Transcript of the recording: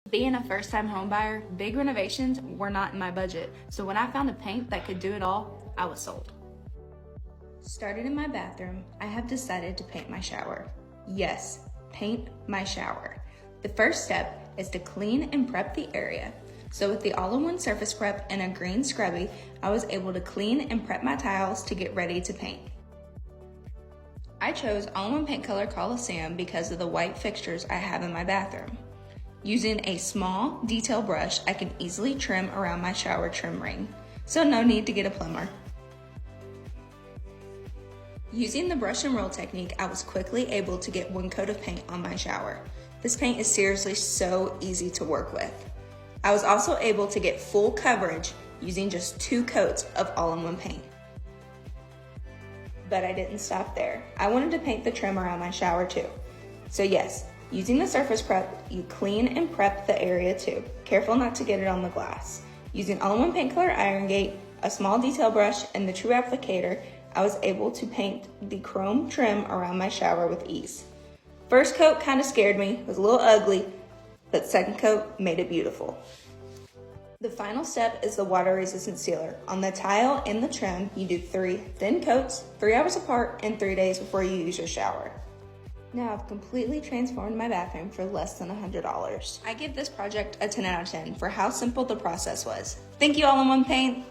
Being a first-time home buyer, big renovations were not in my budget, so when I found a paint that could do it all, I was sold. Started in my bathroom, I have decided to paint my shower. Yes, paint my shower. The first step is to clean and prep the area. So with the all-in-one surface prep and a green scrubby, I was able to clean and prep my tiles to get ready to paint. I chose all-in-one paint color Coliseum because of the white fixtures I have in my bathroom. Using a small detail brush, I can easily trim around my shower trim ring, so no need to get a plumber. Using the brush and roll technique, I was quickly able to get one coat of paint on my shower. This paint is seriously so easy to work with. I was also able to get full coverage using just 2 coats of all-in-one paint. But I didn't stop there. I wanted to paint the trim around my shower too. So yes, using the surface prep, you clean and prep the area too. Careful not to get it on the glass. Using all-in-one paint color Iron Gate, a small detail brush, and the True Applicator, I was able to paint the chrome trim around my shower with ease. First coat kind of scared me, it was a little ugly, but second coat made it beautiful. The final step is the water resistant sealer. On the tile and the trim, you do 3 thin coats, 3 hours apart, and 3 days before you use your shower. Now I've completely transformed my bathroom for less than $100. I give this project a 10 out of 10 for how simple the process was. Thank you, All-in-One Paint.